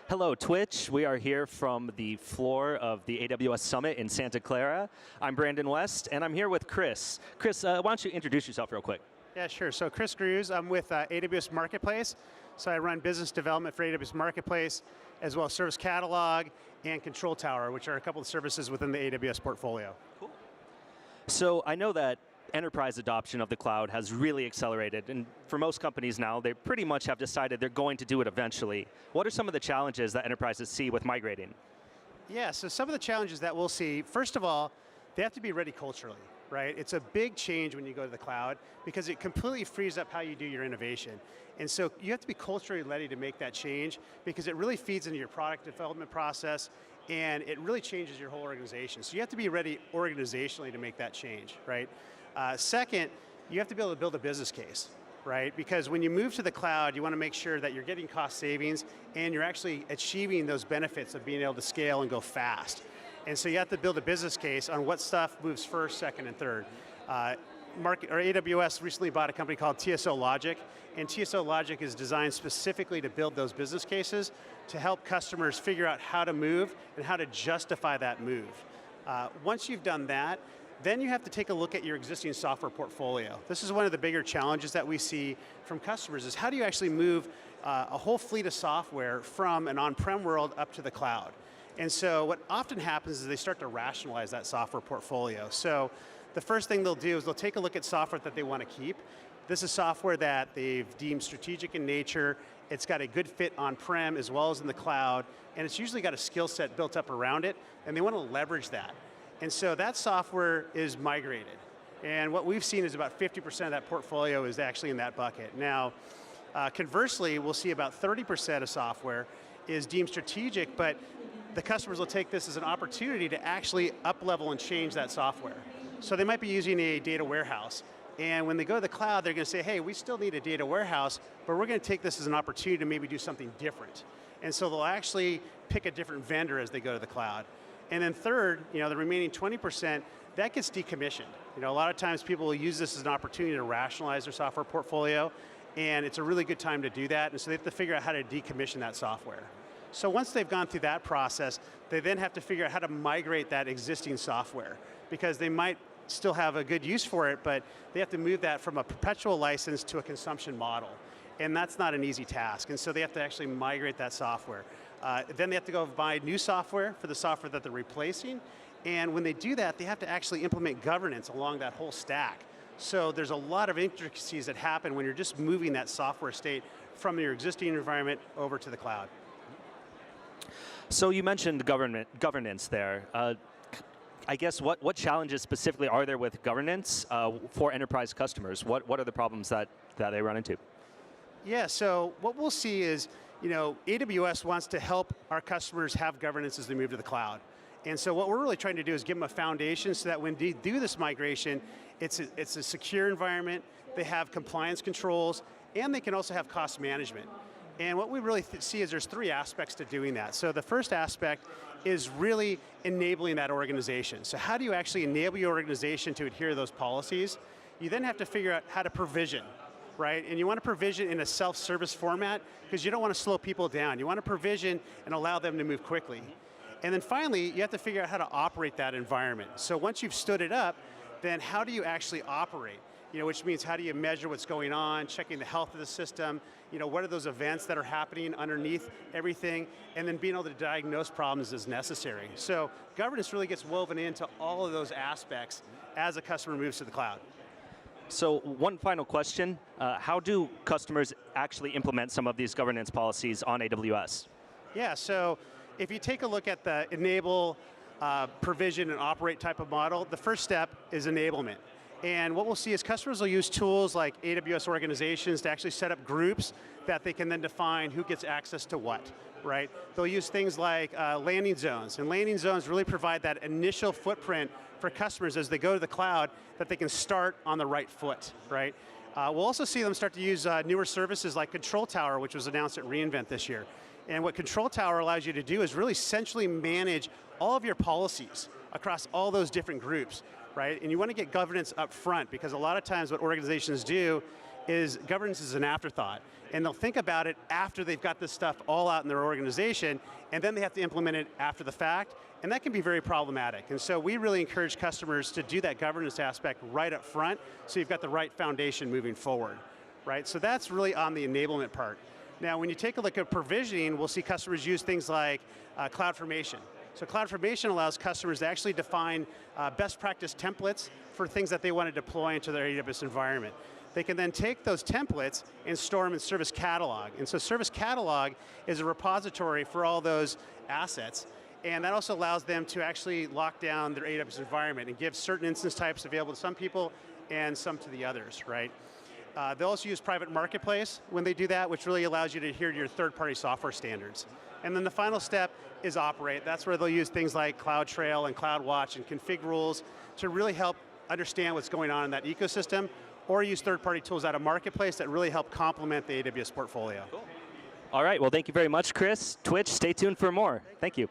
Hello, Twitch. We are here from the floor of the AWS Summit in Santa Clara. I'm Brandon West, and I'm here with Chris. Chris, why don't you introduce yourself real quick? Yeah, sure. So Chris Grews, I'm with AWS Marketplace. So I run business development for AWS Marketplace, as well as Service Catalog and Control Tower, which are a couple of services within the AWS portfolio. Cool. So I know that enterprise adoption of the cloud has really accelerated, and for most companies now, they pretty much have decided they're going to do it eventually. What are some of the challenges that enterprises see with migrating? Yeah, so some of the challenges that we'll see, first of all, they have to be ready culturally, right? It's a big change when you go to the cloud because it completely frees up how you do your innovation. And so you have to be culturally ready to make that change because it really feeds into your product development process and it really changes your whole organization. So you have to be ready organizationally to make that change, right? Second, you have to be able to build a business case, right? Because when you move to the cloud, you want to make sure that you're getting cost savings and you're actually achieving those benefits of being able to scale and go fast. And so you have to build a business case on what stuff moves first, second, and third. AWS recently bought a company called TSO Logic, and TSO Logic is designed specifically to build those business cases to help customers figure out how to move and how to justify that move. Once you've done that, then you have to take a look at your existing software portfolio. This is one of the bigger challenges that we see from customers is how do you actually move a whole fleet of software from an on-prem world up to the cloud? And so what often happens is they start to rationalize that software portfolio. So the first thing they'll do is they'll take a look at software that they want to keep. This is software that they've deemed strategic in nature. It's got a good fit on-prem as well as in the cloud, and it's usually got a skill set built up around it, and they want to leverage that. And so that software is migrated. And what we've seen is about 50% of that portfolio is actually in that bucket. Now, conversely, we'll see about 30% of software is deemed strategic, but the customers will take this as an opportunity to actually up-level and change that software. So they might be using a data warehouse, and when they go to the cloud, they're going to say, hey, we still need a data warehouse, but we're going to take this as an opportunity to maybe do something different. And so they'll actually pick a different vendor as they go to the cloud. And then third, the remaining 20%, that gets decommissioned. A lot of times people will use this as an opportunity to rationalize their software portfolio, and it's a really good time to do that, and so they have to figure out how to decommission that software. So once they've gone through that process, they then have to figure out how to migrate that existing software, because they might still have a good use for it, but they have to move that from a perpetual license to a consumption model. And that's not an easy task, and so they have to actually migrate that software. Then they have to go buy new software for the software that they're replacing, and when they do that, they have to actually implement governance along that whole stack. So there's a lot of intricacies that happen when you're just moving that software state from your existing environment over to the cloud. So you mentioned governance there. I guess what challenges specifically are there with governance for enterprise customers? What are the problems that they run into? Yeah, so what we'll see is, AWS wants to help our customers have governance as they move to the cloud. And so what we're really trying to do is give them a foundation so that when they do this migration, it's a secure environment, they have compliance controls, and they can also have cost management. And what we really see is there's three aspects to doing that. So the first aspect is really enabling that organization. So how do you actually enable your organization to adhere to those policies? You then have to figure out how to provision, right? And you want to provision in a self-service format because you don't want to slow people down. You want to provision and allow them to move quickly. And then finally, you have to figure out how to operate that environment. So once you've stood it up, then how do you actually operate? Which means how do you measure what's going on, checking the health of the system, what are those events that are happening underneath everything, and then being able to diagnose problems as necessary. So governance really gets woven into all of those aspects as a customer moves to the cloud. So one final question, how do customers actually implement some of these governance policies on AWS? Yeah, so if you take a look at the enable, provision, and operate type of model, the first step is enablement. And what we'll see is customers will use tools like AWS organizations to actually set up groups that they can then define who gets access to what, right? They'll use things like landing zones, and landing zones really provide that initial footprint for customers as they go to the cloud that they can start on the right foot, right? We'll also see them start to use newer services like Control Tower, which was announced at reInvent this year. And what Control Tower allows you to do is really centrally manage all of your policies across all those different groups, right? And you want to get governance up front because a lot of times what organizations do is governance is an afterthought. And they'll think about it after they've got this stuff all out in their organization, and then they have to implement it after the fact, and that can be very problematic. And so we really encourage customers to do that governance aspect right up front, so you've got the right foundation moving forward, right? So that's really on the enablement part. Now, when you take a look at provisioning, we'll see customers use things like CloudFormation. So CloudFormation allows customers to actually define best practice templates for things that they want to deploy into their AWS environment. They can then take those templates and store them in Service Catalog. And so Service Catalog is a repository for all those assets, and that also allows them to actually lock down their AWS environment and give certain instance types available to some people and some to the others, right? They'll also use Private Marketplace when they do that, which really allows you to adhere to your third-party software standards. And then the final step is Operate. That's where they'll use things like CloudTrail and CloudWatch and config rules to really help understand what's going on in that ecosystem, or use third-party tools out of Marketplace that really help complement the AWS portfolio. Cool. All right, well thank you very much, Chris. Twitch, stay tuned for more. Thank you.